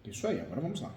Isso aí, agora vamos lá.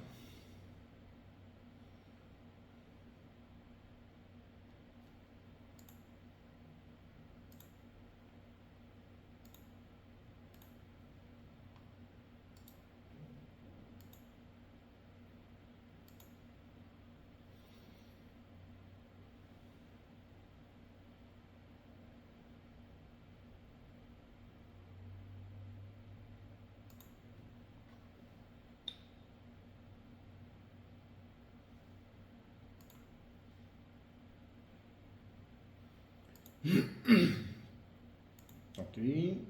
Ok,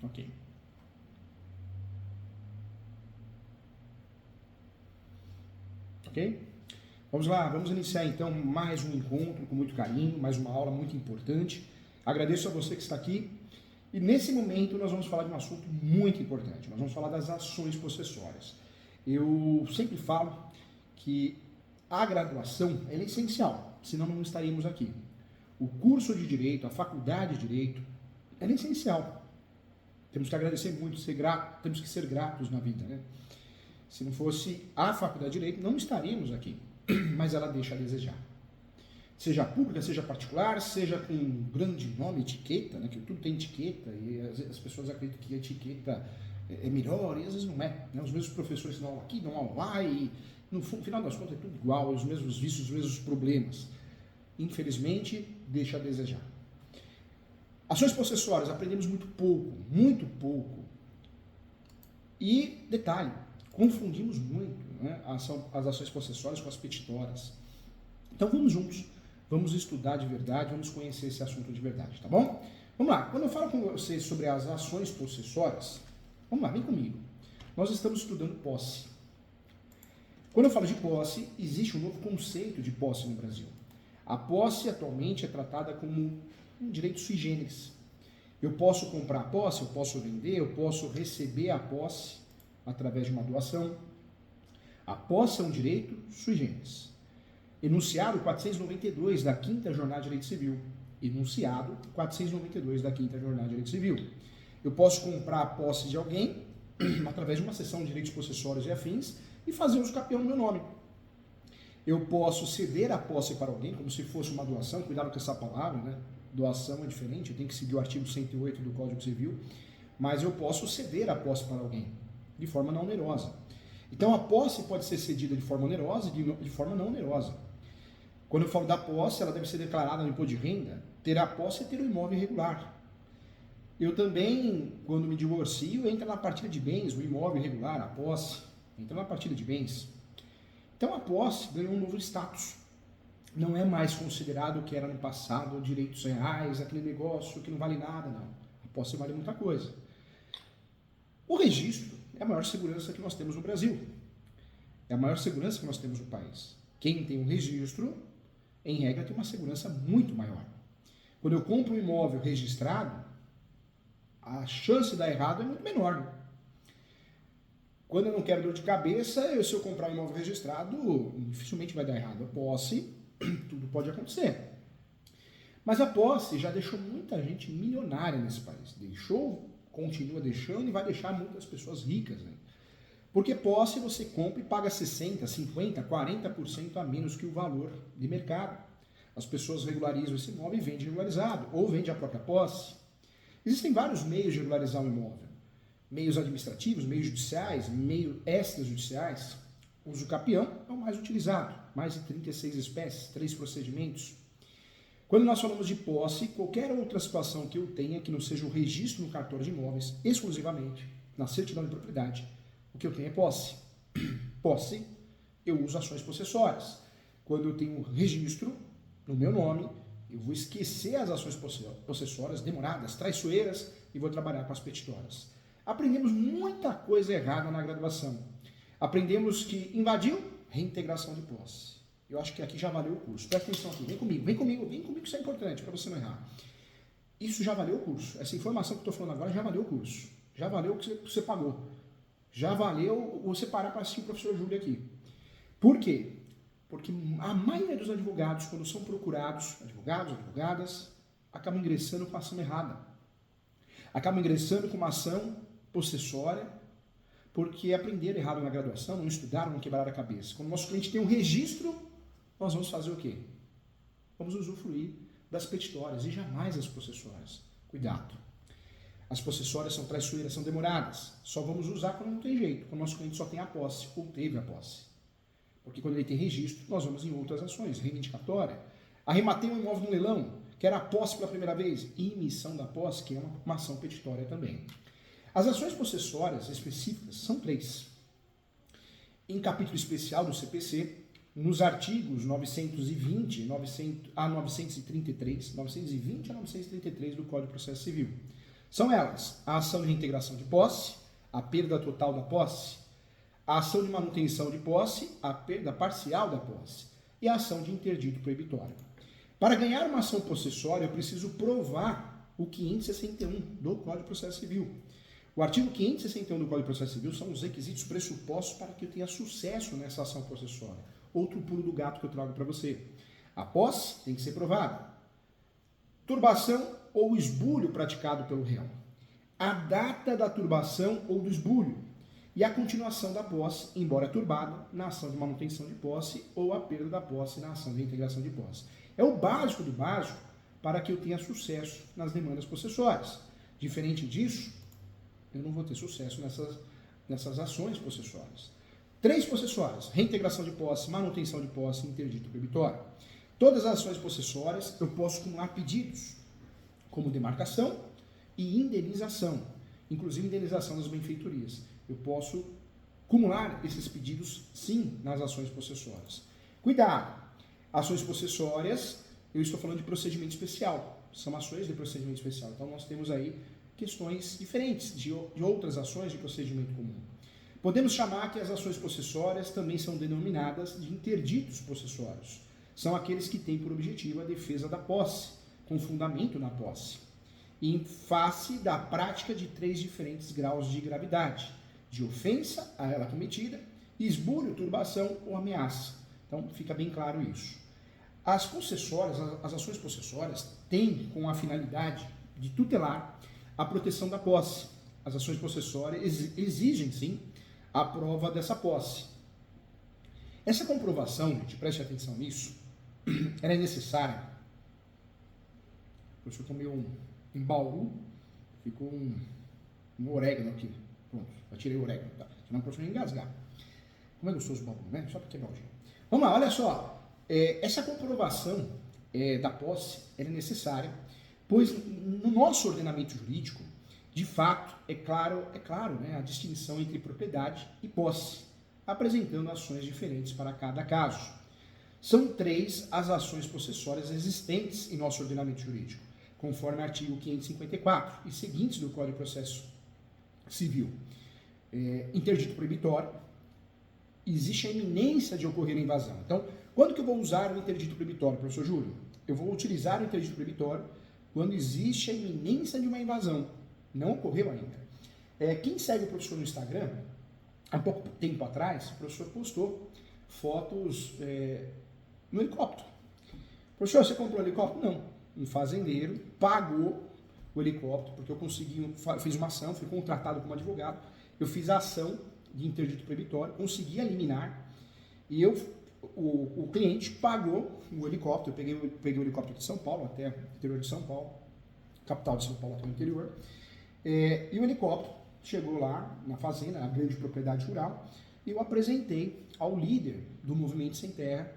ok. Ok? Vamos lá, vamos iniciar então mais um encontro com muito carinho, mais uma aula muito importante. Agradeço a você que está aqui. E nesse momento nós vamos falar de um assunto muito importante. Nós vamos falar das ações possessórias. Eu sempre falo que a graduação é essencial, senão não estaríamos aqui. O curso de Direito, a faculdade de Direito, é essencial. Temos que agradecer muito, ser grato, temos que ser gratos na vida, né? Se não fosse a faculdade de Direito, não estaríamos aqui. Mas ela deixa a desejar. Seja pública, seja particular, seja com um grande nome, etiqueta, né? Que tudo tem etiqueta e as pessoas acreditam que a etiqueta é melhor e às vezes não é. Né? Os mesmos professores dão aula aqui, dão aula lá e no final das contas é tudo igual, os mesmos vícios, os mesmos problemas. Infelizmente, deixa a desejar. Ações possessórias, aprendemos muito pouco, muito pouco. E, detalhe, confundimos muito, né, as ações possessórias com as petitórias. Então vamos juntos, vamos estudar de verdade, vamos conhecer esse assunto de verdade, tá bom? Vamos lá, quando eu falo com vocês sobre as ações possessórias, vamos lá, vem comigo. Nós estamos estudando posse. Quando eu falo de posse, existe um novo conceito de posse no Brasil. A posse atualmente é tratada como um direito sui generis. Eu posso comprar a posse, eu posso vender, eu posso receber a posse através de uma doação. A posse é um direito sui generis. Enunciado 492 da 5ª Jornada de Direito Civil. Enunciado 492 da 5ª Jornada de Direito Civil. Eu posso comprar a posse de alguém através de uma sessão de direitos possessórios e afins e fazer uso capião no meu nome. Eu posso ceder a posse para alguém, como se fosse uma doação, cuidado com essa palavra, né? Doação é diferente, eu tenho que seguir o artigo 108 do Código Civil, mas eu posso ceder a posse para alguém, de forma não onerosa. Então a posse pode ser cedida de forma onerosa e de forma não onerosa. Quando eu falo da posse, ela deve ser declarada no imposto de renda. Ter a posse é ter o imóvel irregular. Eu também, quando me divorcio, entra na partilha de bens, o imóvel irregular, a posse, entra na partilha de bens. Então a posse ganhou um novo status. Não é mais considerado o que era no passado, direitos reais, aquele negócio que não vale nada, não. A posse vale muita coisa. O registro é a maior segurança que nós temos no Brasil. É a maior segurança que nós temos no país. Quem tem um registro, em regra, tem uma segurança muito maior. Quando eu compro um imóvel registrado, a chance de dar errado é muito menor. Quando eu não quero dor de cabeça, se eu comprar um imóvel registrado, dificilmente vai dar errado. A posse, tudo pode acontecer. Mas a posse já deixou muita gente milionária nesse país. Deixou, continua deixando e vai deixar muitas pessoas ricas, né? Porque posse você compra e paga 60%, 50%, 40% a menos que o valor de mercado. As pessoas regularizam esse imóvel e vendem regularizado, ou vende a própria posse. Existem vários meios de regularizar um imóvel. Meios administrativos, meios judiciais, meios extrajudiciais. O uso capião é o mais utilizado. Mais de 36 espécies, 3 procedimentos. Quando nós falamos de posse, qualquer outra situação que eu tenha que não seja o registro no cartório de imóveis, exclusivamente, na certidão de propriedade, o que eu tenho é posse. Posse, eu uso ações possessórias. Quando eu tenho registro no meu nome, eu vou esquecer as ações possessórias demoradas, traiçoeiras, e vou trabalhar com as petitórias. Aprendemos muita coisa errada na graduação. Aprendemos que invadiu, reintegração de posse. Eu acho que aqui já valeu o curso. Presta atenção aqui, vem comigo, isso é importante para você não errar. Isso já valeu o curso. Essa informação que eu estou falando agora já valeu o curso. Já valeu o que você pagou. Já valeu você parar para assistir o professor Júlio aqui. Por quê? Porque a maioria dos advogados, quando são procurados, advogadas, acabam ingressando com a ação errada. Acabam ingressando com uma ação possessória porque aprenderam errado na graduação, não estudaram, não quebraram a cabeça. Quando o nosso cliente tem um registro, nós vamos fazer o quê? Vamos usufruir das petitórias e jamais das possessórias. Cuidado. As possessórias são traiçoeiras, são demoradas. Só vamos usar quando não tem jeito, quando o nosso cliente só tem a posse, ou teve a posse. Porque quando ele tem registro, nós vamos em outras ações, reivindicatória. Arrematei um imóvel no leilão, que era a posse pela primeira vez, e emissão da posse, que é uma ação petitória também. As ações possessórias específicas são 3. Em capítulo especial do CPC, nos artigos 920 a 933 do Código de Processo Civil. São elas a ação de reintegração de posse, a perda total da posse, a ação de manutenção de posse, a perda parcial da posse e a ação de interdito proibitório. Para ganhar uma ação possessória, eu preciso provar o 561 do Código de Processo Civil. O artigo 561 do Código de Processo Civil são os requisitos pressupostos para que eu tenha sucesso nessa ação possessória. Outro pulo do gato que eu trago para você. A posse tem que ser provada. Turbação ou esbulho praticado pelo réu. A data da turbação ou do esbulho. E a continuação da posse, embora turbada, na ação de manutenção de posse ou a perda da posse na ação de reintegração de posse. É o básico do básico para que eu tenha sucesso nas demandas possessórias. Diferente disso, eu não vou ter sucesso nessas ações possessórias. 3 possessórias: reintegração de posse, manutenção de posse e interdito proibitório. Todas as ações possessórias eu posso acumular pedidos, como demarcação e indenização, inclusive indenização das benfeitorias. Eu posso acumular esses pedidos, sim, nas ações possessórias. Cuidado! Ações possessórias, eu estou falando de procedimento especial. São ações de procedimento especial. Então, nós temos aí questões diferentes de outras ações de procedimento comum. Podemos chamar que as ações possessórias também são denominadas de interditos possessórios. São aqueles que têm por objetivo a defesa da posse, com fundamento na posse, em face da prática de 3 diferentes graus de gravidade, de ofensa a ela cometida, esbulho, turbação ou ameaça. Então, fica bem claro isso. As possessórias, as ações possessórias têm com a finalidade de tutelar a proteção da posse. As ações possessórias exigem, sim, a prova dessa posse. Essa comprovação, gente, preste atenção nisso, ela é necessária. O professor comeu um bauru, ficou um orégano aqui. Pronto, já tirei o orégano, tá? Senão o professor ia engasgar. Como é gostoso o bauru, né? Só para quebrar o gelo. Vamos lá, olha só. Essa comprovação da posse ela é necessária, pois no nosso ordenamento jurídico, de fato, é claro, né, a distinção entre propriedade e posse, apresentando ações diferentes para cada caso. São 3 as ações possessórias existentes em nosso ordenamento jurídico, conforme artigo 554 e seguintes do Código de Processo Civil. Interdito proibitório, existe a iminência de ocorrer a invasão. Então, quando que eu vou usar o interdito proibitório, professor Júlio? Eu vou utilizar o interdito proibitório quando existe a iminência de uma invasão. Não ocorreu ainda. Quem segue o professor no Instagram, há pouco tempo atrás, o professor postou fotos no helicóptero. Professor, você comprou o helicóptero? Não. Um fazendeiro pagou o helicóptero, porque eu fiz uma ação, fui contratado como advogado, eu fiz a ação de interdito proibitório, consegui eliminar, e o cliente pagou o helicóptero. Eu peguei o helicóptero de São Paulo, até o interior de São Paulo, capital de São Paulo até o interior, e o helicóptero chegou lá na fazenda, a grande propriedade rural, e eu apresentei ao líder do Movimento Sem Terra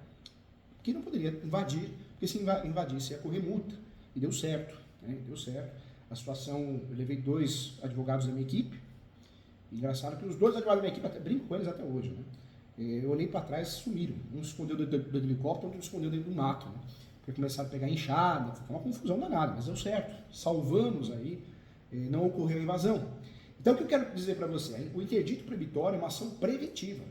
que não poderia invadir, porque se invadisse ia correr multa, e deu certo, né? Deu certo. A situação, eu levei 2 advogados da minha equipe, engraçado que os 2 advogados da minha equipe, até brinco com eles até hoje, né? Eu olhei para trás e sumiram, um escondeu dentro do helicóptero, outro escondeu dentro do mato, né? Porque começaram a pegar enxada, ficou uma confusão danada, mas deu certo, salvamos aí, não ocorreu a invasão. Então o que eu quero dizer para você, o interdito proibitório é uma ação preventiva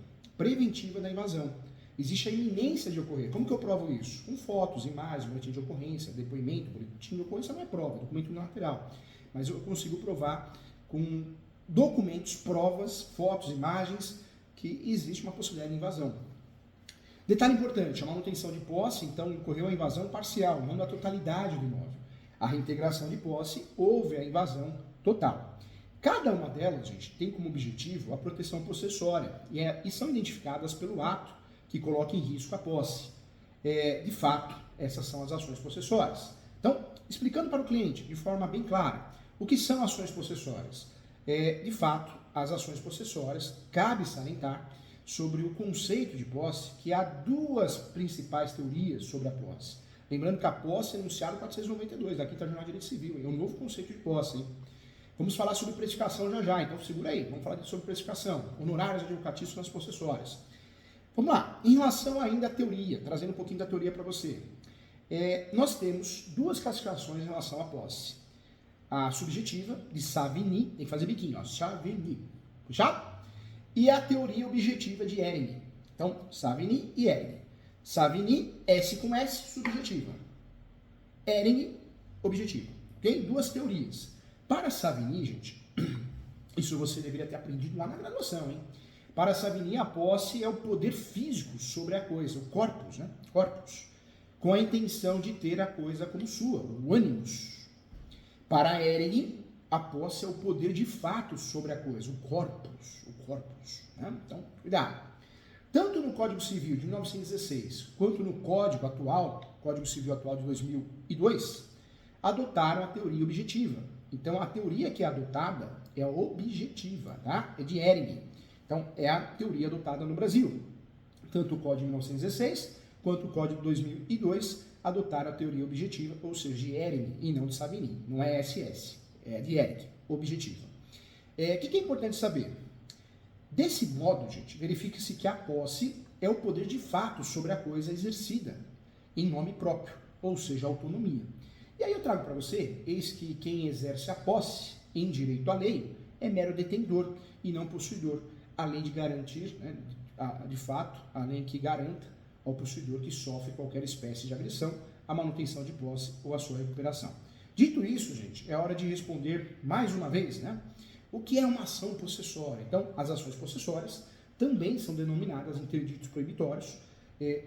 da invasão. Existe a iminência de ocorrer. Como que eu provo isso? Com fotos, imagens, boletim de ocorrência, depoimento. Boletim de ocorrência não é prova, é documento unilateral. Mas eu consigo provar com documentos, provas, fotos, imagens, que existe uma possibilidade de invasão. Detalhe importante, a manutenção de posse, então, ocorreu a invasão parcial, não da totalidade do imóvel. A reintegração de posse, houve a invasão total. Cada uma delas, gente, tem como objetivo a proteção possessória e são identificadas pelo ato que coloca em risco a posse. De fato, essas são as ações possessórias. Então, explicando para o cliente de forma bem clara, o que são ações possessórias? De fato, as ações possessórias, cabe salientar sobre o conceito de posse, que há duas principais teorias sobre a posse. Lembrando que a posse é enunciado 492 da Quinta Jornada de Direito Civil, é um novo conceito de posse, hein? Vamos falar sobre precificação já, então segura aí, vamos falar sobre precificação, honorários advocatícios nas possessórias. Vamos lá, em relação ainda à teoria, trazendo um pouquinho da teoria para você. Nós temos duas classificações em relação à posse. A subjetiva, de Savigny, tem que fazer biquinho, ó, Savigny, fechado? E a teoria objetiva de Ehring. Então, Savigny e Ehring. Savigny, S com S, subjetiva. Ehring, objetiva. Ok? Duas teorias. Para Savigny, gente, isso você deveria ter aprendido lá na graduação, hein? Para Savigny, a posse é o poder físico sobre a coisa, o corpus, né? Corpus, com a intenção de ter a coisa como sua, o ânimos. Para Ehring, a posse é o poder de fato sobre a coisa, o corpus, né? Então, cuidado. Tanto no Código Civil de 1916, quanto no Código atual, Código Civil atual de 2002, adotaram a teoria objetiva. Então, a teoria que é adotada é a objetiva, tá? É de Ehring. Então, é a teoria adotada no Brasil. Tanto o Código de 1916, quanto o Código de 2002 adotaram a teoria objetiva, ou seja, de Ehring e não de Savigny. Não é SS, é de Ehring, objetiva. O que é importante saber? Desse modo, gente, verifica-se que a posse é o poder de fato sobre a coisa exercida, em nome próprio, ou seja, autonomia. E aí eu trago para você, eis que quem exerce a posse em direito à lei é mero detentor e não possuidor, além de garantir, né, de fato, além que garanta ao possuidor que sofre qualquer espécie de agressão, a manutenção de posse ou a sua recuperação. Dito isso, gente, é hora de responder mais uma vez, né? O que é uma ação possessória? Então, as ações possessórias também são denominadas interditos proibitórios,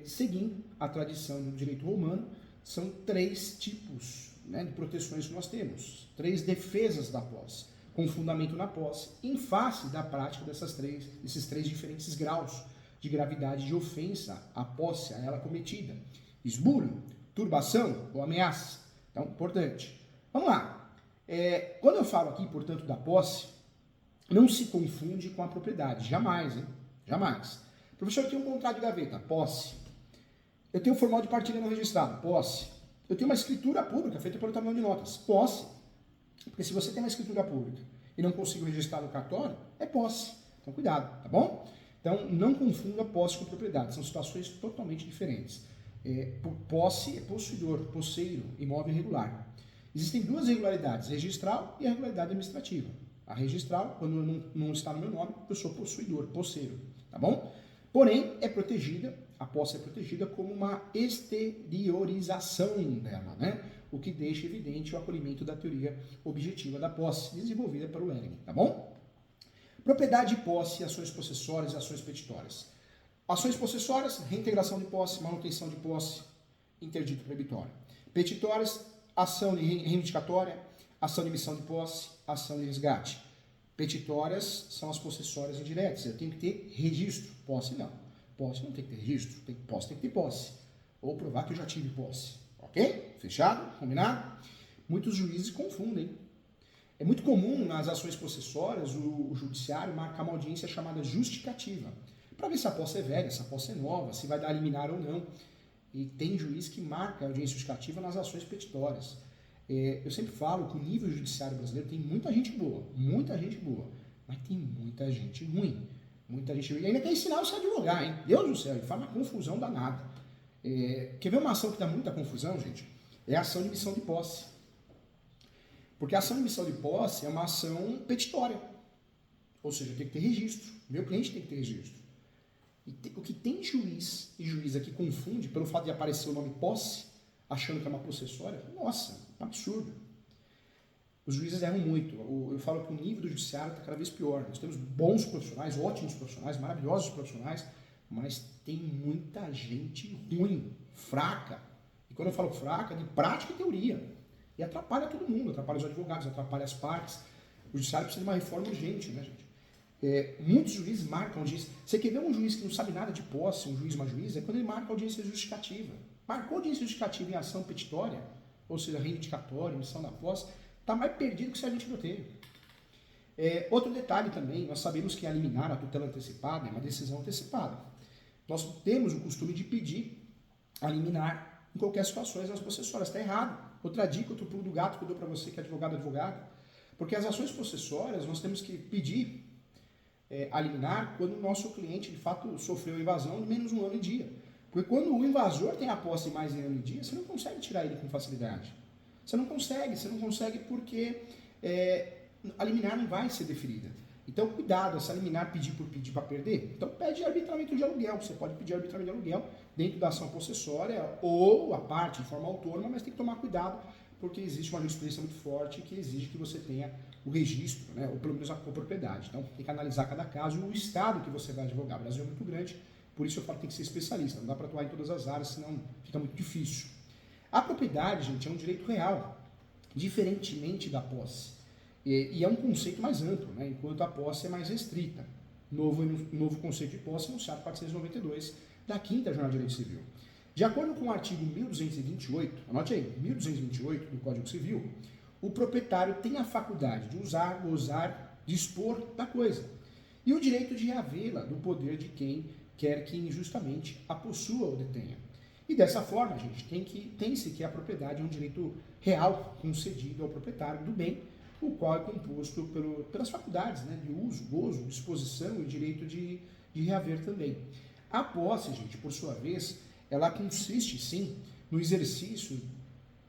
seguindo a tradição do direito romano. São três tipos, né, de proteções que nós temos, três defesas da posse, com fundamento na posse, em face da prática desses três diferentes graus de gravidade de ofensa à posse, a ela cometida. Esbulho, turbação ou ameaça. Então, importante. Vamos lá. Quando eu falo aqui, portanto, da posse, não se confunde com a propriedade. Jamais, hein? Jamais. Professor, eu tenho um contrato de gaveta, posse. Eu tenho um formal de partilha não registrado, posse. Eu tenho uma escritura pública feita pelo tabelião de notas, posse. Porque se você tem uma escritura pública e não consigo registrar no cartório, é posse. Então, cuidado, tá bom? Então, não confunda posse com propriedade. São situações totalmente diferentes. Posse é possuidor, posseiro, imóvel irregular. Existem duas regularidades, registral e a regularidade administrativa. A registral, quando não está no meu nome, eu sou possuidor, posseiro, tá bom? Porém, a posse é protegida como uma exteriorização dela, né? O que deixa evidente o acolhimento da teoria objetiva da posse, desenvolvida pelo Ehring, tá bom? Propriedade de posse, ações possessórias e ações petitórias. Ações possessórias, reintegração de posse, manutenção de posse, interdito proibitório. Petitórias, ação reivindicatória, ação de emissão de posse, ação de resgate. Petitórias são as possessórias indiretas. Eu tenho que ter registro. Posse não. Posse não tem que ter registro. Posse tem que ter posse. Ou provar que eu já tive posse. Ok? Fechado? Combinado? Muitos juízes confundem. É muito comum nas ações possessórias o judiciário marcar uma audiência chamada justificativa, para ver se a posse é velha, se a posse é nova, se vai dar liminar ou não. E tem juiz que marca a audiência justificativa nas ações petitórias. Eu sempre falo que o nível judiciário brasileiro tem muita gente boa, mas tem muita gente ruim. Muita gente ruim. E ainda quer ensinar você a advogar, hein? Deus do céu, ele faz uma confusão danada. Quer ver uma ação que dá muita confusão, gente? É a ação de emissão de posse. Porque a ação de emissão de posse é uma ação petitória. Ou seja, tem que ter registro. Meu cliente tem que ter registro. O que tem juiz e juíza que confunde pelo fato de aparecer o nome posse, achando que é uma possessória, nossa, é um absurdo. Os juízes erram muito. Eu falo que o nível do judiciário está cada vez pior. Nós temos bons profissionais, ótimos profissionais, maravilhosos profissionais, mas tem muita gente ruim, fraca. E quando eu falo fraca, de prática e teoria. E atrapalha todo mundo, atrapalha os advogados, atrapalha as partes. O judiciário precisa de uma reforma urgente, né, gente? Muitos juízes marcam audiência. Você quer ver um juiz que não sabe nada de posse, um juiz, uma juíza, é quando ele marca audiência justificativa. Marcou audiência justificativa em ação petitória, ou seja, reivindicatória, emissão da posse, está mais perdido que se a gente não teve. Outro detalhe também, nós sabemos que a liminar, a tutela antecipada, é uma decisão antecipada. Nós temos o costume de pedir a liminar em qualquer situação nas possessórias. Está errado. Outra dica, outro pulo do gato que eu dou para você que é advogado. Porque as ações possessórias nós temos que pedir a liminar quando o nosso cliente de fato sofreu invasão de menos 1 ano e dia. Porque quando o invasor tem a posse mais de 1 ano e dia, você não consegue tirar ele com facilidade. Você não consegue porque a liminar não vai ser deferida. Então, cuidado, essa liminar pedir por pedir para perder. Então, pede arbitramento de aluguel. Você pode pedir arbitramento de aluguel dentro da ação possessória ou a parte de forma autônoma, mas tem que tomar cuidado porque existe uma jurisprudência muito forte que exige que você tenha o registro, né, ou pelo menos a copropriedade. Então, tem que analisar cada caso e o estado que você vai advogar. O Brasil é muito grande, por isso eu falo que tem que ser especialista. Não dá para atuar em todas as áreas, senão fica muito difícil. A propriedade, gente, é um direito real, diferentemente da posse. E é um conceito mais amplo, né, enquanto a posse é mais restrita. Novo conceito de posse anunciado 492 da 5ª Jornada de Direito Civil. De acordo com o artigo 1228, anote aí, 1228 do Código Civil, o proprietário tem a faculdade de usar, gozar, dispor da coisa e o direito de reavê-la do poder de quem quer que injustamente a possua ou detenha. E dessa forma, gente, tem-se que a propriedade é um direito real concedido ao proprietário do bem, o qual é composto pelas faculdades, né, de uso, gozo, disposição e direito de reaver também. A posse, gente, por sua vez, ela consiste, sim, no exercício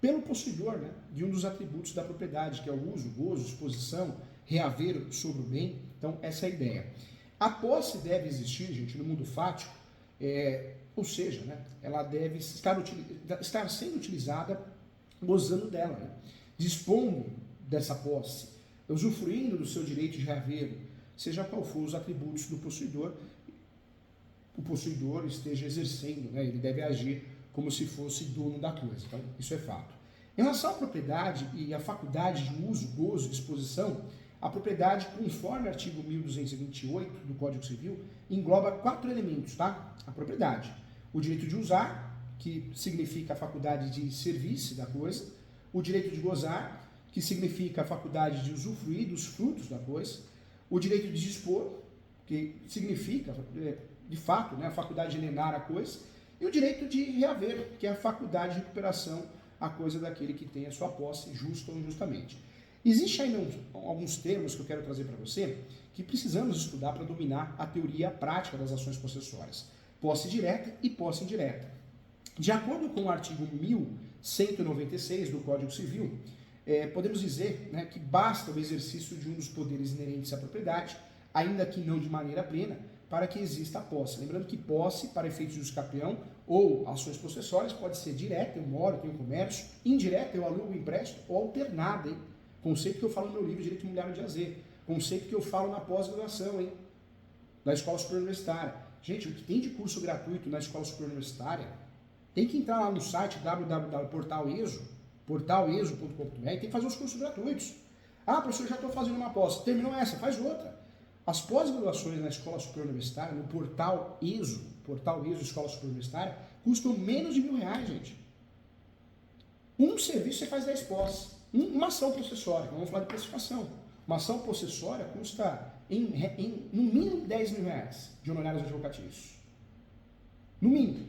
pelo possuidor, né, de um dos atributos da propriedade, que é o uso, gozo, disposição, reaver sobre o bem. Então, essa é a ideia. A posse deve existir, gente, no mundo fático, ou seja, né, ela deve estar sendo utilizada gozando dela, né, dispondo dessa posse, usufruindo do seu direito de reaver, seja qual for os atributos do possuidor, o possuidor esteja exercendo, né, ele deve agir como se fosse dono da coisa. Então, isso é fato. Em relação à propriedade e à faculdade de uso, gozo, disposição, a propriedade, conforme o artigo 1228 do Código Civil, engloba 4 elementos, tá? A propriedade, o direito de usar, que significa a faculdade de servir-se da coisa, o direito de gozar, que significa a faculdade de usufruir dos frutos da coisa, o direito de dispor, que significa, de fato, né, a faculdade de alienar a coisa, e o direito de reaver, que é a faculdade de recuperação a coisa daquele que tem a sua posse, justa ou injustamente. Existem ainda alguns termos que eu quero trazer para você que precisamos estudar para dominar a teoria e a prática das ações possessórias. Posse direta e posse indireta. De acordo com o artigo 1196 do Código Civil, podemos dizer, né, que basta o exercício de um dos poderes inerentes à propriedade, ainda que não de maneira plena, para que exista a posse. Lembrando que posse, para efeitos de usucapião ou ações possessórias, pode ser direta, eu moro, tenho comércio, indireta, eu alugo, empresto, ou alternada, hein? Conceito que eu falo no meu livro Direito Imobiliário de AZ, conceito que eu falo na pós-graduação, hein? Da Escola Superior Universitária. Gente, o que tem de curso gratuito na Escola Superior Universitária, tem que entrar lá no site www.portaleso.com.br, tem que fazer os cursos gratuitos. Ah, professor, já estou fazendo uma pós. Terminou essa, faz outra. As pós-graduações na Escola Superior Universitária, no Portal ESO Escola Superior Universitária, custam menos de R$1.000, gente. Um serviço você faz 10 pós. Uma ação possessória, vamos falar de precificação. Uma ação possessória custa, no mínimo, R$10.000 de honorários advocatícios. No mínimo.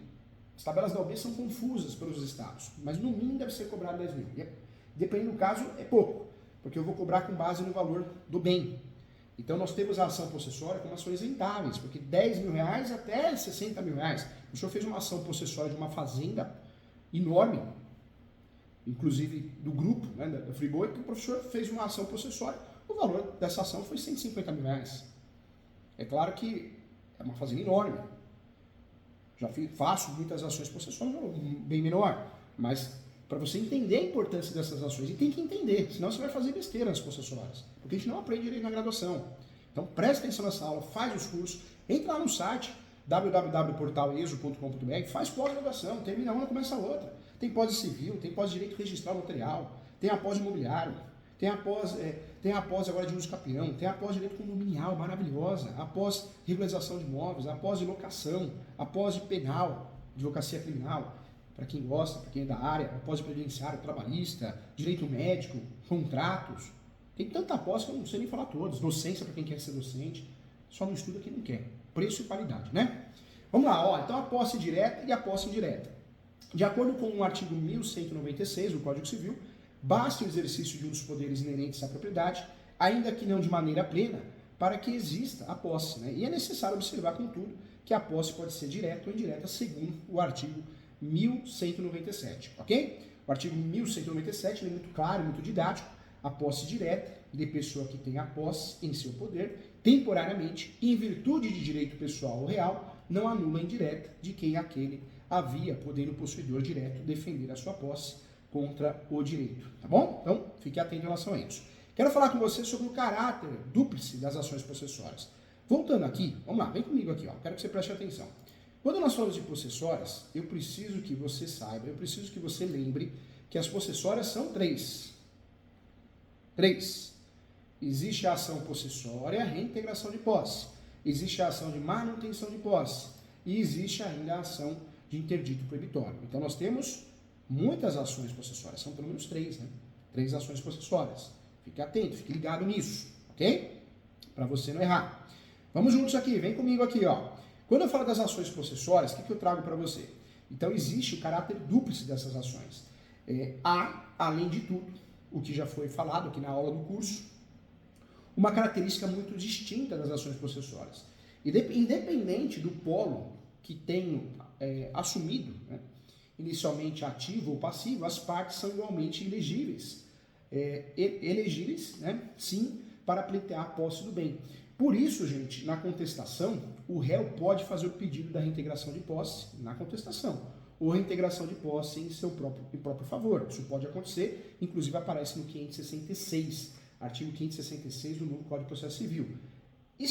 As tabelas da OAB são confusas pelos estados, mas no mínimo deve ser cobrado 10 mil. Dependendo do caso, é pouco, porque eu vou cobrar com base no valor do bem. Então nós temos a ação possessória com ações rentáveis, porque R$10.000 até R$60.000. O senhor fez uma ação possessória de uma fazenda enorme, inclusive do grupo, né, da Friboi, que o professor fez uma ação possessória. O valor dessa ação foi R$150.000. É claro que é uma fazenda enorme. Já faço muitas ações possessórias, bem menor, mas para você entender a importância dessas ações, e tem que entender, senão você vai fazer besteira nas possessórias, porque a gente não aprende direito na graduação. Então presta atenção nessa aula, faz os cursos, entra lá no site www.portaleso.com.br, faz pós-graduação, termina uma, começa a outra. Tem pós civil, tem pós direito registral notarial, tem a pós imobiliário, tem a pós agora de uso capião, tem a pós de direito condominial, maravilhosa, a pós regularização de imóveis, a pós de locação, a pós de penal, advocacia criminal, para quem gosta, para quem é da área, a pós de previdenciário, trabalhista, direito médico, contratos. Tem tanta pós que eu não sei nem falar todos. Docência para quem quer ser docente, só não estuda quem não quer. Preço e qualidade, né? Vamos lá, ó. Então a posse direta e a posse indireta. De acordo com o artigo 1196 do Código Civil, basta o exercício de um dos poderes inerentes à propriedade, ainda que não de maneira plena, para que exista a posse, né? E é necessário observar, contudo, que a posse pode ser direta ou indireta, segundo o artigo 1197, ok? O artigo 1197 é muito claro, muito didático. A posse direta de pessoa que tem a posse em seu poder, temporariamente, em virtude de direito pessoal ou real, não anula a indireta de quem aquele havia, podendo o possuidor direto defender a sua posse contra o direito, tá bom? Então, fique atento em relação a isso. Quero falar com você sobre o caráter dúplice das ações possessórias. Voltando aqui, vamos lá, vem comigo aqui, ó. Quero que você preste atenção. Quando nós falamos de possessórias, eu preciso que você saiba, eu preciso que você lembre que as possessórias são três. Existe a ação possessória, a reintegração de posse. Existe a ação de manutenção de posse. E existe ainda a ação de interdito proibitório. Então nós temos muitas ações possessórias, são pelo menos três, né? 3 ações possessórias. Fique atento, fique ligado nisso, ok? Para você não errar. Vamos juntos aqui, vem comigo aqui, ó. Quando eu falo das ações possessórias, o que eu trago para você? Então existe o caráter dúplice dessas ações. Há, além de tudo, o que já foi falado aqui na aula do curso, uma característica muito distinta das ações possessórias. Independente do polo que tenha assumido, né, inicialmente ativo ou passivo, as partes são igualmente elegíveis. Elegíveis, né, sim, para pleitear a posse do bem. Por isso, gente, na contestação, o réu pode fazer o pedido da reintegração de posse na contestação, ou reintegração de posse em seu próprio favor. Isso pode acontecer, inclusive aparece no 566, artigo 566 do novo Código de Processo Civil. De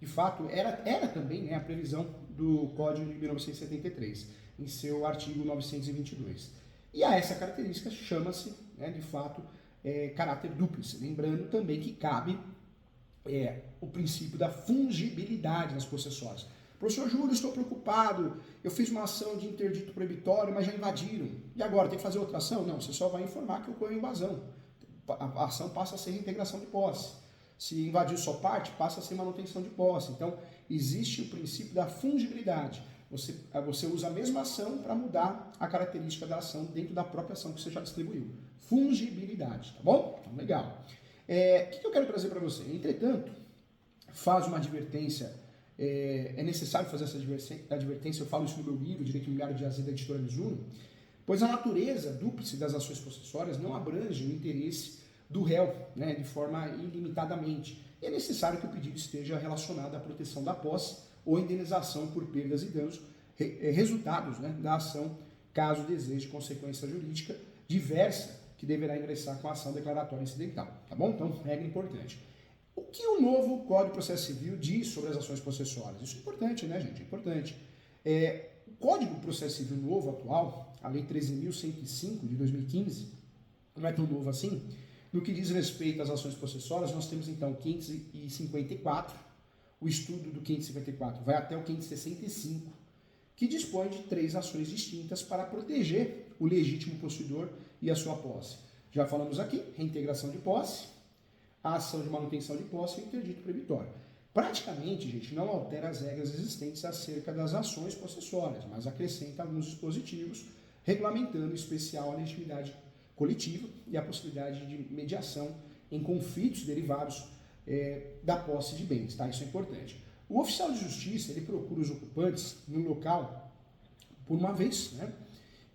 fato, era também, né, a previsão do Código de 1973, em seu artigo 922. E a essa característica chama-se, né, de fato, caráter dúplice. Lembrando também que cabe o princípio da fungibilidade nas possessórias. Professor Júlio, estou preocupado, eu fiz uma ação de interdito proibitório, mas já invadiram. E agora, tem que fazer outra ação? Não, você só vai informar que ocorreu invasão. A ação passa a ser reintegração de posse. Se invadiu só parte, passa a ser manutenção de posse. Então, existe o princípio da fungibilidade. Você usa a mesma ação para mudar a característica da ação dentro da própria ação que você já distribuiu. Fungibilidade, tá bom? Então, legal. O que eu quero trazer para você? Entretanto, faz uma advertência. É necessário fazer essa advertência, eu falo isso no meu livro, Direito Imobiliário de AZ da editora Mizuno, pois a natureza dúplice das ações possessórias não abrange o interesse do réu, né, de forma ilimitadamente. E é necessário que o pedido esteja relacionado à proteção da posse ou indenização por perdas e danos resultados, né, da ação, caso deseje consequência jurídica diversa que deverá ingressar com a ação declaratória incidental. Tá bom? Então, regra importante. O que o novo Código de Processo Civil diz sobre as ações possessórias? Isso é importante, né, gente? É importante. O Código de Processo Civil novo, atual, a Lei 13.105 de 2015, não é tão novo assim. No que diz respeito às ações possessórias, nós temos então o 554, o estudo do 554 vai até o 565, que dispõe de 3 ações distintas para proteger o legítimo possuidor e a sua posse. Já falamos aqui, reintegração de posse, a ação de manutenção de posse e o interdito proibitório. Praticamente, gente, não altera as regras existentes acerca das ações possessórias, mas acrescenta alguns dispositivos regulamentando em especial a legitimidade coletiva e a possibilidade de mediação em conflitos derivados da posse de bens, tá? Isso é importante. O oficial de justiça, ele procura os ocupantes no local por uma vez, né?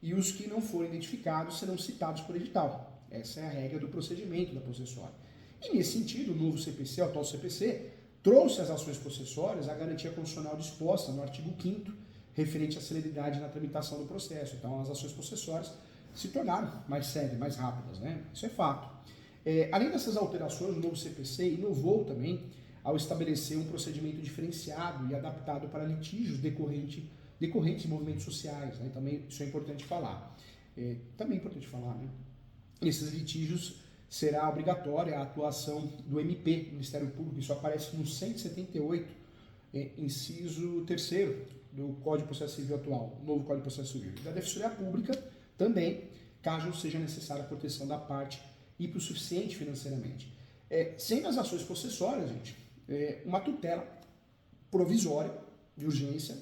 E os que não forem identificados serão citados por edital. Essa é a regra do procedimento da possessória. E nesse sentido, o novo CPC, o atual CPC, trouxe às ações possessórias a garantia constitucional disposta no artigo 5º, referente à celeridade na tramitação do processo. Então, as ações possessórias se tornaram mais sérias, mais rápidas, né? Isso é fato. Além dessas alterações, o novo CPC inovou também ao estabelecer um procedimento diferenciado e adaptado para litígios decorrentes de movimentos sociais, né? Também isso é importante falar. Né? esses litígios será obrigatória a atuação do MP, Ministério Público. Isso aparece no 178, inciso 3º do Código de Processo Civil atual, novo Código de Processo Civil. Da Defensoria Pública também, caso seja necessária a proteção da parte e para o suficiente financeiramente. Sendo as ações possessórias, gente, uma tutela provisória de urgência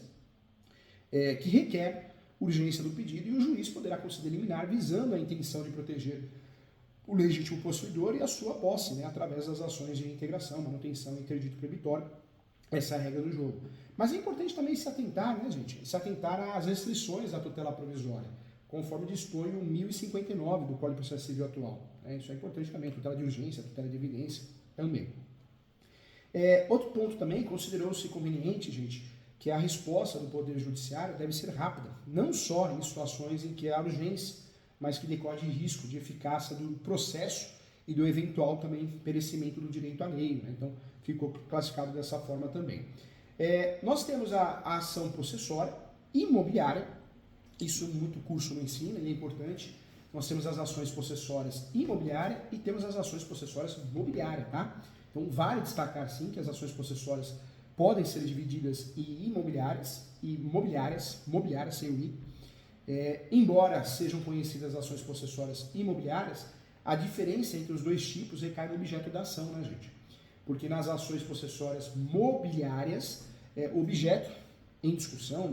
que requer urgência do pedido, e o juiz poderá conceder liminar visando a intenção de proteger o legítimo possuidor e a sua posse, né, através das ações de integração, manutenção e interdito proibitório. Essa é a regra do jogo. Mas é importante também se atentar, né, gente, se atentar às restrições da tutela provisória, conforme dispõe o 1059 do Código de Processo Civil atual. Isso é importante também, tutela de urgência, tutela de evidência também. Outro ponto também, considerou-se conveniente, gente, que a resposta do Poder Judiciário deve ser rápida, não só em situações em que há urgência, mas que decorre de risco de eficácia do processo e do eventual também perecimento do direito alheio, né? Então, ficou classificado dessa forma também. Nós temos a ação possessória imobiliária, isso muito curso não ensina, e é importante. Nós temos as ações possessórias imobiliárias e temos as ações possessórias mobiliárias, tá? Então, vale destacar, sim, que as ações possessórias podem ser divididas em imobiliárias e mobiliárias sem o I. Embora sejam conhecidas as ações possessórias imobiliárias, a diferença entre os dois tipos recai no objeto da ação, né, gente? Porque nas ações possessórias mobiliárias, o objeto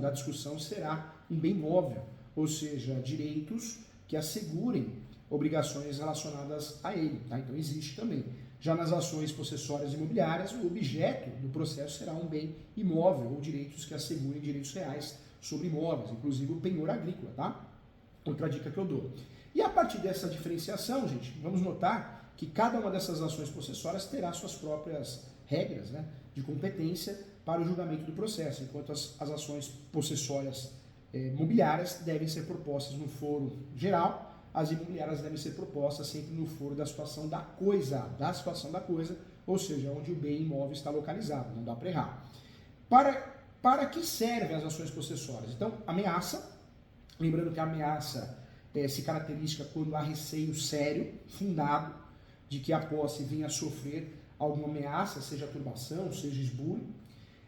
da discussão será um bem móvel, ou seja, direitos que assegurem obrigações relacionadas a ele, tá? Então existe também. Já nas ações possessórias imobiliárias, o objeto do processo será um bem imóvel ou direitos que assegurem direitos reais sobre imóveis, inclusive o penhor agrícola, tá? Outra dica que eu dou. E a partir dessa diferenciação, gente, vamos notar que cada uma dessas ações possessórias terá suas próprias regras, né, de competência para o julgamento do processo, enquanto as ações possessórias mobiliárias devem ser propostas no foro geral, as imobiliárias devem ser propostas sempre no foro da situação da coisa, ou seja, onde o bem imóvel está localizado, não dá para errar. Para que servem as ações possessórias? Então, ameaça, lembrando que a ameaça se caracteriza quando há receio sério, fundado, de que a posse venha a sofrer alguma ameaça, seja turbação, seja esbulho,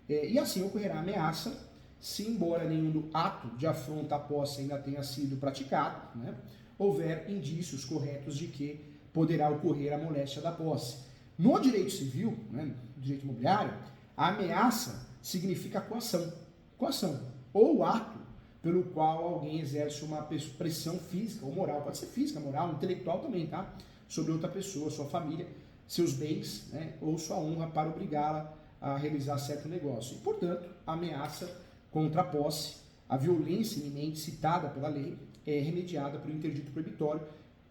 e assim ocorrerá a ameaça, se embora nenhum ato de afronta à posse ainda tenha sido praticado, né, houver indícios corretos de que poderá ocorrer a moléstia da posse. No direito civil, né, no direito imobiliário, a ameaça significa coação, ou ato pelo qual alguém exerce uma pressão física ou moral, pode ser física, moral, intelectual também, tá? Sobre outra pessoa, sua família, seus bens, né, ou sua honra para obrigá-la a realizar certo negócio. E, portanto, a ameaça contra a posse, a violência iminente citada pela lei, é remediada por interdito proibitório,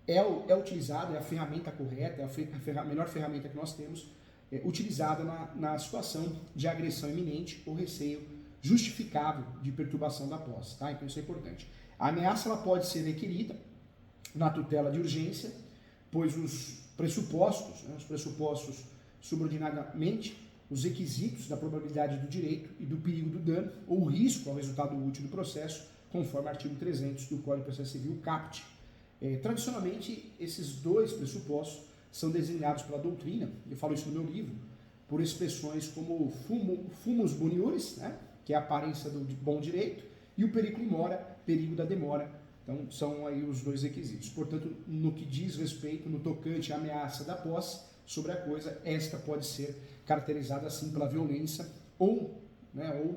é utilizada, é a ferramenta correta, é a melhor ferramenta que nós temos, utilizada na situação de agressão iminente ou receio justificável de perturbação da posse, tá? Então isso é importante. A ameaça ela pode ser requerida na tutela de urgência, pois os pressupostos subordinadamente, os requisitos da probabilidade do direito e do perigo do dano ou o risco ao resultado útil do processo, conforme o artigo 300 do Código de Processo Civil, CAPT. Tradicionalmente, esses dois pressupostos são designados pela doutrina, eu falo isso no meu livro, por expressões como fumus boniuris, né, que é a aparência do bom direito, e o periculum mora, perigo da demora. Então, são aí os dois requisitos. Portanto, no que diz respeito, no tocante à ameaça da posse sobre a coisa, esta pode ser caracterizada assim pela violência ou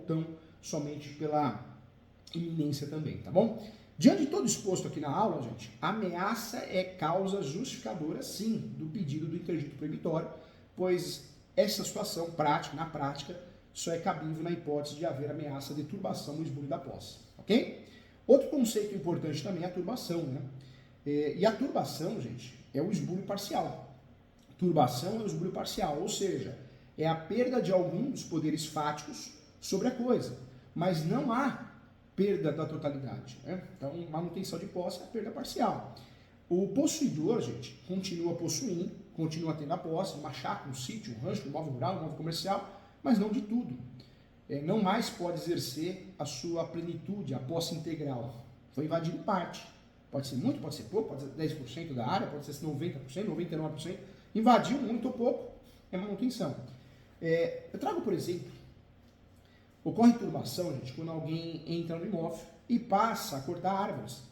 tão somente pela iminência também, tá bom? Diante de todo exposto aqui na aula, gente, a ameaça é causa justificadora, sim, do pedido do interdito proibitório, pois essa situação na prática, só é cabível na hipótese de haver ameaça de turbação no esbulho da posse, ok? Outro conceito importante também é a turbação, né? E a turbação, gente, é o esbulho parcial. Turbação é o esbulho parcial, ou seja, é a perda de algum dos poderes fáticos sobre a coisa, mas não há perda da totalidade, né? Então, manutenção de posse é a perda parcial. O possuidor, gente, continua possuindo, continua tendo a posse, uma chácara, um sítio, um rancho, um imóvel rural, um imóvel comercial, mas não de tudo. Não mais pode exercer a sua plenitude, a posse integral. Foi invadido parte. Pode ser muito, pode ser pouco, pode ser 10% da área, pode ser 90%, 99%. Invadiu muito ou pouco, é manutenção. Eu trago, por exemplo, ocorre turbação, gente, quando alguém entra no imóvel e passa a cortar árvores,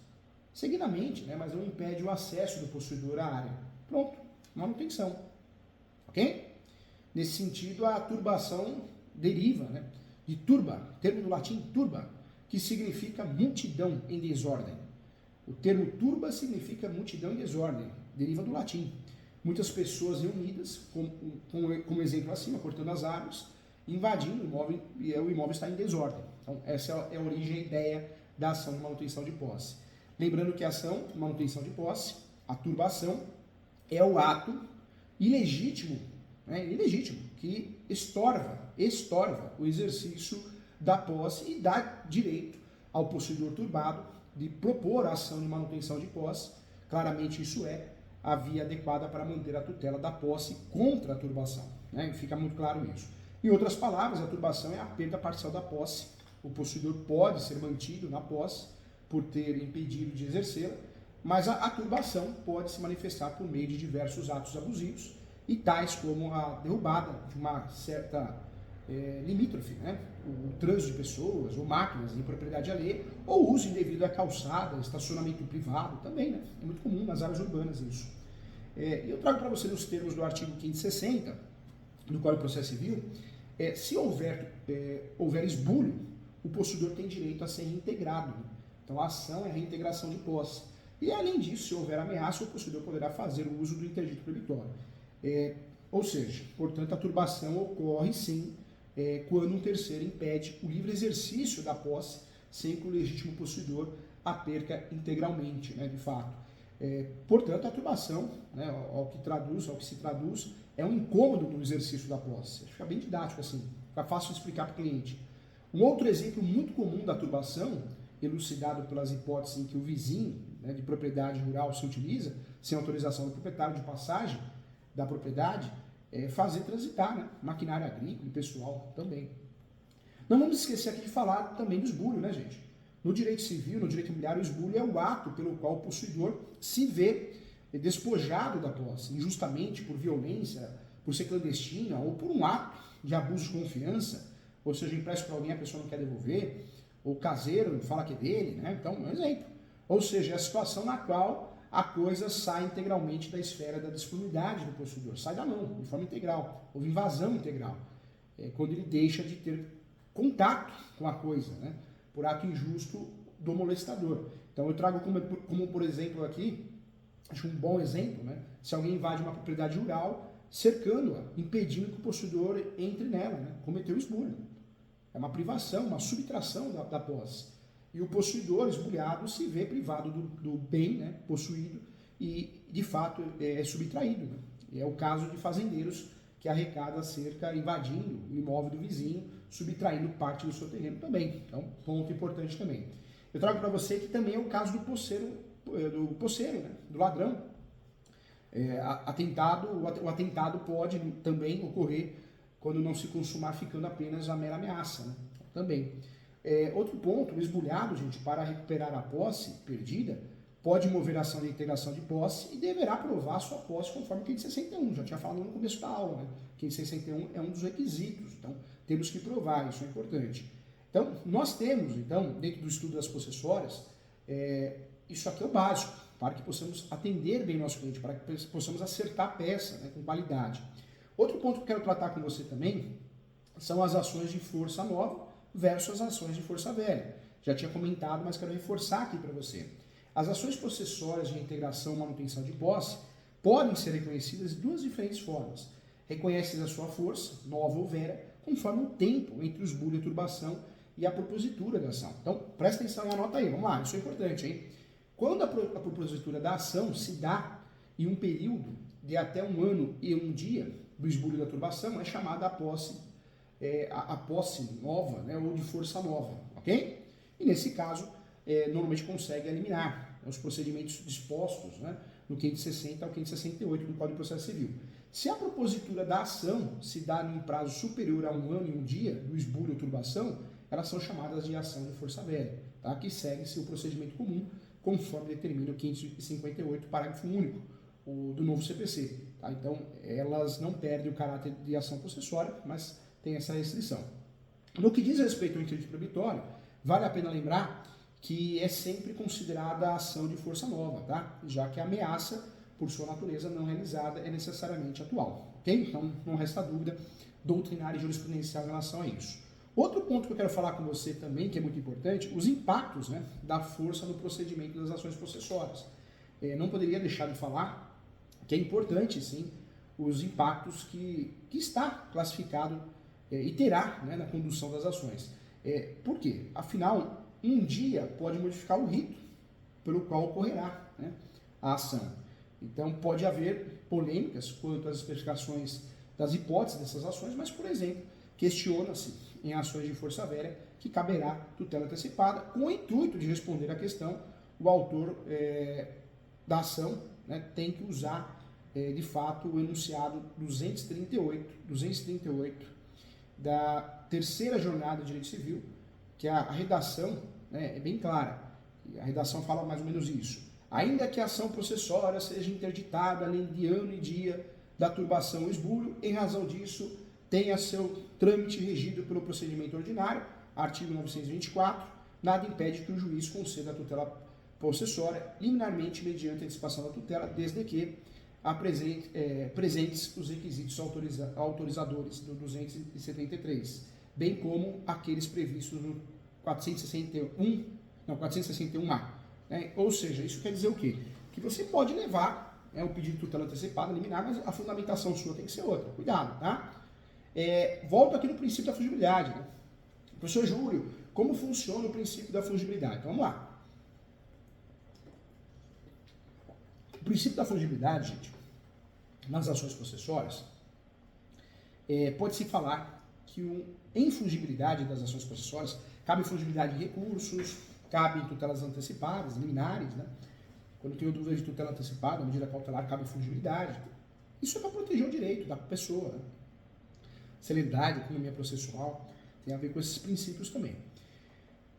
seguidamente, né, mas não impede o acesso do possuidor à área. Pronto, manutenção. Ok? Nesse sentido, a turbação deriva, né, de turba, termo do latim turba, que significa multidão em desordem. O termo turba significa multidão em desordem, deriva do latim. Muitas pessoas reunidas, como exemplo acima, cortando as árvores, invadindo o imóvel e o imóvel está em desordem. Então, essa é a origem, a ideia da ação de manutenção de posse. Lembrando que a ação de manutenção de posse, a turbação, é o ato ilegítimo, né, que estorva o exercício da posse e dá direito ao possuidor turbado de propor a ação de manutenção de posse. Claramente isso é a via adequada para manter a tutela da posse contra a turbação, né? Fica muito claro isso. Em outras palavras, a turbação é a perda parcial da posse. O possuidor pode ser mantido na posse por ter impedido de exercê-la, mas a turbação pode se manifestar por meio de diversos atos abusivos, e tais como a derrubada de uma certa limítrofe, né? O trânsito de pessoas ou máquinas em propriedade alheia, ou uso indevido à calçada, estacionamento privado também, né? É muito comum nas áreas urbanas isso. Eu trago para você nos termos do artigo 560 do Código de Processo Civil, se houver esbulho, o possuidor tem direito a ser reintegrado, né? Então a ação é a reintegração de posse. E além disso, se houver ameaça, o possuidor poderá fazer o uso do interdito proibitório. Ou seja, portanto, a turbação ocorre sim quando um terceiro impede o livre exercício da posse sem que o legítimo possuidor a perca integralmente, né, de fato. Portanto, a turbação, né, ao que se traduz, é um incômodo no exercício da posse. Fica bem didático assim, fica fácil de explicar para o cliente. Um outro exemplo muito comum da turbação, elucidado pelas hipóteses em que o vizinho, né, de propriedade rural se utiliza, sem autorização do proprietário de passagem da propriedade, fazer transitar, né, maquinária agrícola e pessoal também. Não vamos esquecer aqui de falar também do esbulho, né, gente? No direito civil, no direito imobiliário, o esbulho é o ato pelo qual o possuidor se vê despojado da posse, injustamente, por violência, por ser clandestina ou por um ato de abuso de confiança, ou seja, empresta para alguém e a pessoa não quer devolver, ou caseiro fala que é dele, né? Então, um exemplo. Ou seja, é a situação na qual a coisa sai integralmente da esfera da disponibilidade do possuidor, sai da mão, de forma integral, houve invasão integral, quando ele deixa de ter contato com a coisa, né, por ato injusto do molestador. Então eu trago como por exemplo aqui, acho um bom exemplo, né, se alguém invade uma propriedade rural, cercando-a, impedindo que o possuidor entre nela, né, cometeu esbulho. É uma privação, uma subtração da posse. E o possuidor esbulhado se vê privado do bem, né, possuído e, de fato, é subtraído. Né? É o caso de fazendeiros que arrecada a cerca invadindo o imóvel do vizinho, subtraindo parte do seu terreno também. Então, ponto importante também. Eu trago para você que também é o caso do posseiro, né, do ladrão. O atentado pode também ocorrer quando não se consumar ficando apenas a mera ameaça, né? Também. Outro ponto, o esbulhado, gente, para recuperar a posse perdida, pode mover a ação de integração de posse e deverá provar sua posse conforme o 561. Já tinha falado no começo da aula, né? 561 é um dos requisitos, então temos que provar, isso é importante. Então, nós temos, então, dentro do estudo das possessórias, isso aqui é o básico, para que possamos atender bem o nosso cliente, para que possamos acertar a peça, né, com qualidade. Outro ponto que eu quero tratar com você também são as ações de força nova versus as ações de força velha. Já tinha comentado, mas quero reforçar aqui para você. As ações possessórias de reintegração e manutenção de posse podem ser reconhecidas de duas diferentes formas. Reconhece a sua força, nova ou velha, conforme o tempo entre o esbulho e a turbação e a propositura da ação. Então, presta atenção e anota aí, vamos lá, isso é importante, hein? Quando a propositura da ação se dá em um período de até 1 ano e 1 dia do esbulho da turbação, é chamada a posse nova, né, ou de força nova, ok? E nesse caso, normalmente consegue eliminar os procedimentos dispostos, né, no 560 ao 568 do Código de Processo Civil. Se a propositura da ação se dá em um prazo superior a 1 ano e 1 dia do esbulho ou turbação, elas são chamadas de ação de força velha, tá? Que segue-se o procedimento comum conforme determina o 558, parágrafo único do novo CPC. Tá? Então, elas não perdem o caráter de ação possessória, mas tem essa restrição. No que diz respeito ao inquérito proibitório, vale a pena lembrar que é sempre considerada a ação de força nova, tá? Já que a ameaça, por sua natureza não realizada, é necessariamente atual. Ok? Então, não resta dúvida doutrinária e jurisprudencial em relação a isso. Outro ponto que eu quero falar com você também, que é muito importante, os impactos, né, da força no procedimento das ações possessórias. Não poderia deixar de falar que é importante, sim, os impactos que está classificado e terá, né, na condução das ações. Por quê? Afinal, um dia pode modificar o rito pelo qual ocorrerá, né, a ação. Então, pode haver polêmicas quanto às especificações das hipóteses dessas ações, mas, por exemplo, questiona-se em ações de força velha que caberá tutela antecipada, com o intuito de responder à questão, o autor da ação, né, tem que usar, de fato, o enunciado 238 da terceira jornada de direito civil, que a redação, né, é bem clara. A redação fala mais ou menos isso. Ainda que a ação processória seja interditada além de ano e dia da turbação ou esbulho, em razão disso, tenha seu trâmite regido pelo procedimento ordinário, artigo 924, nada impede que o juiz conceda a tutela possessória liminarmente mediante antecipação da tutela, desde que presentes os requisitos autorizadores do 273, bem como aqueles previstos no 461A. Ou seja, isso quer dizer o quê? Que você pode levar o pedido de tutela antecipada, liminar, mas a fundamentação sua tem que ser outra. Cuidado, tá? Volto aqui no princípio da fungibilidade. Né? Professor Júlio, como funciona o princípio da fungibilidade? Então, vamos lá. O princípio da fungibilidade, gente, nas ações processórias, pode-se falar que em fungibilidade das ações processórias, cabe fungibilidade de recursos, cabe tutelas antecipadas, liminares, né? Quando tem dúvida de tutela antecipada, a medida cautelar, cabe fungibilidade. Isso é para proteger o direito da pessoa. Né? Celeridade, economia processual, tem a ver com esses princípios também.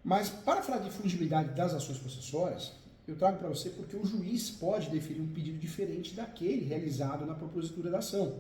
Mas, para falar de fungibilidade das ações processórias, eu trago para você porque o juiz pode deferir um pedido diferente daquele realizado na propositura da ação.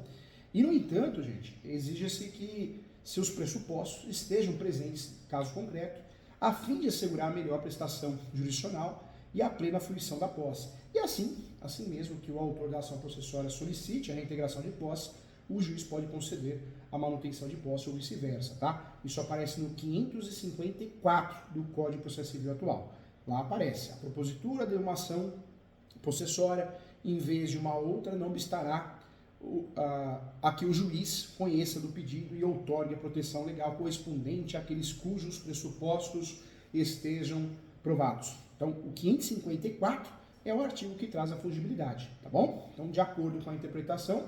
E, no entanto, gente, exige-se que seus pressupostos estejam presentes, caso concreto, a fim de assegurar a melhor prestação jurisdicional e a plena fruição da posse. E assim mesmo que o autor da ação processória solicite a reintegração de posse, o juiz pode conceder a manutenção de posse ou vice-versa, tá? Isso aparece no 554 do Código de Processo Civil atual. Lá aparece a propositura de uma ação possessória, em vez de uma outra, não obstará a que o juiz conheça do pedido e outorgue a proteção legal correspondente àqueles cujos pressupostos estejam provados. Então, o 554 é o artigo que traz a fungibilidade, tá bom? Então, de acordo com a interpretação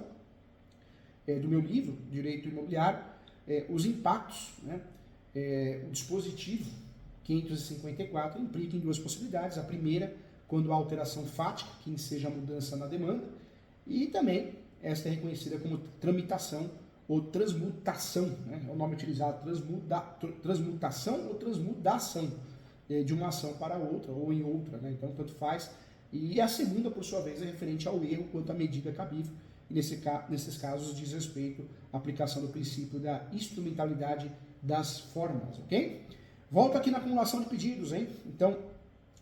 do meu livro, Direito Imobiliário, os impactos, né, o dispositivo 554 implica em duas possibilidades. A primeira, quando há alteração fática, que enseja a mudança na demanda, e também esta é reconhecida como tramitação ou transmutação, né? É o nome utilizado, transmutação ou transmudação de uma ação para outra ou em outra, né? Então, tanto faz. E a segunda, por sua vez, é referente ao erro quanto à medida cabível, e nesses casos diz respeito à aplicação do princípio da instrumentalidade das formas, ok? Volto aqui na acumulação de pedidos, hein? Então,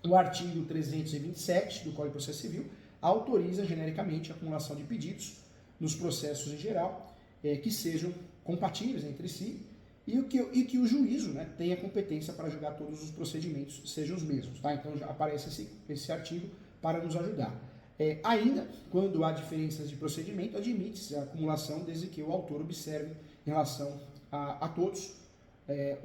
o artigo 327 do Código de Processo Civil autoriza genericamente a acumulação de pedidos nos processos em geral, que sejam compatíveis entre si e que o juízo, né, tenha competência para julgar todos os procedimentos sejam os mesmos. Tá? Então já aparece esse artigo para nos ajudar. Ainda, quando há diferenças de procedimento, admite-se a acumulação desde que o autor observe em relação a todos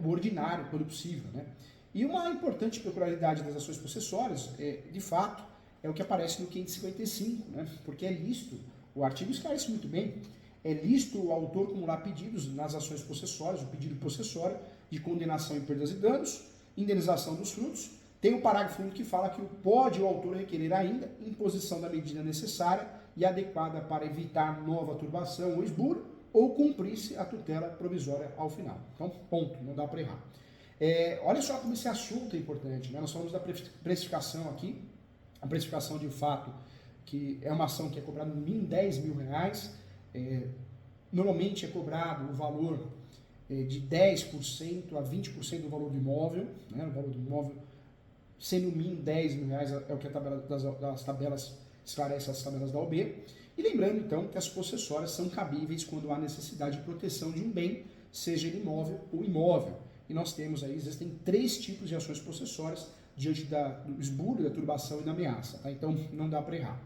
o ordinário, quando possível. Né? E uma importante peculiaridade das ações processórias, de fato, é o que aparece no 555, né? Porque é lícito, o artigo esclarece muito bem, é lícito o autor acumular pedidos nas ações processórias, o pedido possessório de condenação em perdas e danos, indenização dos frutos. Tem o parágrafo único que fala que pode o autor requerer ainda imposição da medida necessária e adequada para evitar nova turbação ou esbulho, ou cumprir-se a tutela provisória ao final. Então, ponto, não dá para errar. Olha só como esse assunto é importante, né? Nós falamos da precificação aqui, A precificação de fato, que é uma ação que é cobrada no mínimo R$10.000, normalmente é cobrado o valor de 10% a 20% do valor do imóvel, né? O valor do imóvel sendo no mínimo R$10.000 é o que a tabela das tabelas esclarece, as tabelas da OB. E lembrando então que as possessórias são cabíveis quando há necessidade de proteção de um bem, seja ele imóvel ou imóvel. E nós temos aí, existem 3 tipos de ações possessórias diante do esbulho, da turbação e da ameaça, tá? Então não dá para errar.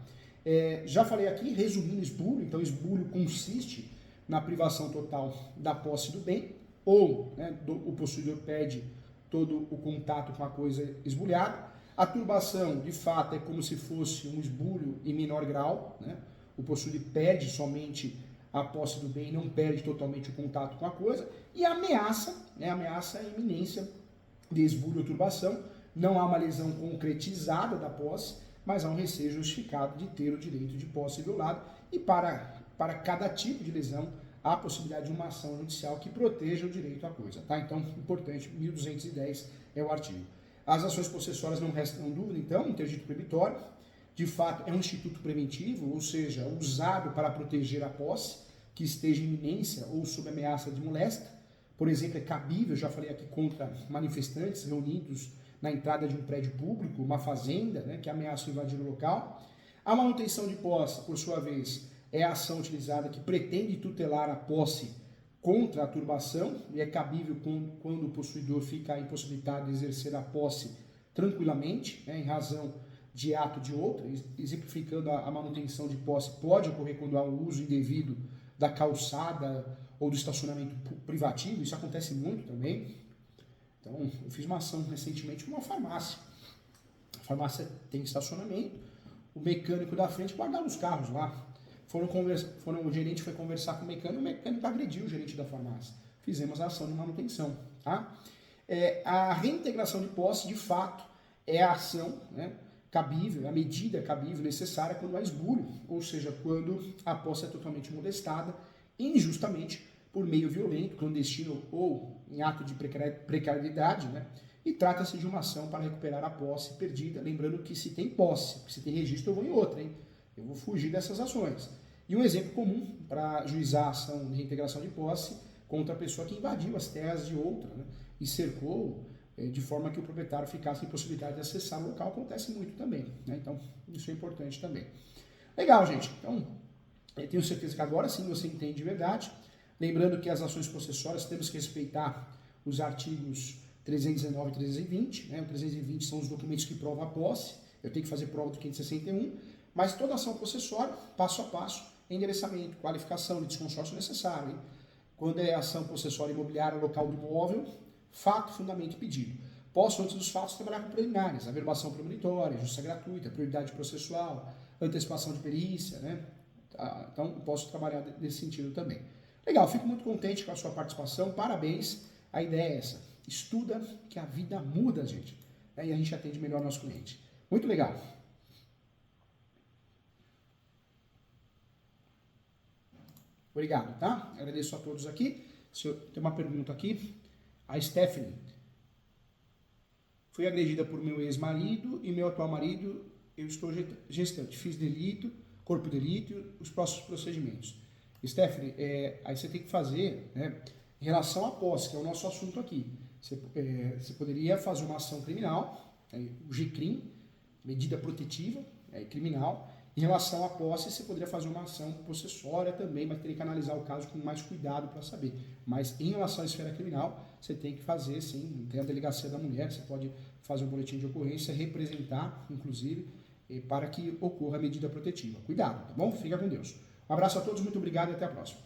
Já falei aqui, resumindo esbulho, então esbulho consiste na privação total da posse do bem, ou né, o possuidor perde todo o contato com a coisa esbulhada. A turbação, de fato, é como se fosse um esbulho em menor grau, né? O possuidor perde somente a posse do bem, não perde totalmente o contato com a coisa. E a ameaça, né? A ameaça é a iminência de esbulho ou turbação. Não há uma lesão concretizada da posse, mas há um receio justificado de ter o direito de posse violado. E para cada tipo de lesão, há a possibilidade de uma ação judicial que proteja o direito à coisa, tá? Então, importante, 1210 é o artigo. As ações possessórias não restam dúvida, então, interdito proibitório, de fato, é um instituto preventivo, ou seja, usado para proteger a posse que esteja em iminência ou sob ameaça de moléstia. Por exemplo, é cabível, já falei aqui, contra manifestantes reunidos na entrada de um prédio público, uma fazenda, né, que ameaçam invadir o local. A manutenção de posse, por sua vez, é a ação utilizada que pretende tutelar a posse contra a turbação e é cabível quando o possuidor fica impossibilitado de exercer a posse tranquilamente, né, em razão de ato de outra, exemplificando a manutenção de posse pode ocorrer quando há o uso indevido da calçada ou do estacionamento privativo, isso acontece muito também. Então, eu fiz uma ação recentemente numa farmácia. A farmácia tem estacionamento, o mecânico da frente guardava os carros lá. O gerente foi conversar com o mecânico agrediu o gerente da farmácia. Fizemos a ação de manutenção. Tá? A reintegração de posse, de fato, é a ação, né, cabível, a medida cabível necessária quando há esbulho, ou seja, quando a posse é totalmente molestada injustamente por meio violento, clandestino ou em ato de precariedade, né? E trata-se de uma ação para recuperar a posse perdida, lembrando que se tem posse, se tem registro eu vou em outra, hein? Eu vou fugir dessas ações. E um exemplo comum para juizar a ação de reintegração de posse contra a pessoa que invadiu as terras de outra, né, e cercou de forma que o proprietário ficasse em possibilidade de acessar o local, acontece muito também, né? Então, isso é importante também. Legal, gente. Então, eu tenho certeza que agora sim você entende de verdade. Lembrando que as ações possessórias temos que respeitar os artigos 319 e 320, né? O 320 são os documentos que provam a posse, eu tenho que fazer prova do 561, mas toda ação possessória, passo a passo, endereçamento, qualificação de desconsórcio necessário, hein? Quando é ação possessória imobiliária local do imóvel, fato, fundamento e pedido. Posso, antes dos fatos, trabalhar com preliminares, averbação premonitória, justiça gratuita, prioridade processual, antecipação de perícia, né? Então, posso trabalhar nesse sentido também. Legal, fico muito contente com a sua participação, parabéns. A ideia é essa, estuda que a vida muda, gente, né? E a gente atende melhor nosso cliente. Muito legal. Obrigado, tá? Agradeço a todos aqui. Tem uma pergunta aqui. A Stephanie. Fui agredida por meu ex-marido e meu atual marido, eu estou gestante. Fiz delito, corpo delito, os próximos procedimentos. Stephanie, aí você tem que fazer, né, em relação à posse, que é o nosso assunto aqui. Você poderia fazer uma ação criminal, o GCRIM, medida protetiva, criminal. Em relação à posse, você poderia fazer uma ação possessória também, mas teria que analisar o caso com mais cuidado para saber. Mas em relação à esfera criminal, você tem que fazer, sim, tem a delegacia da mulher, você pode fazer um boletim de ocorrência, representar, inclusive, para que ocorra a medida protetiva. Cuidado, tá bom? Fica com Deus. Um abraço a todos, muito obrigado e até a próxima.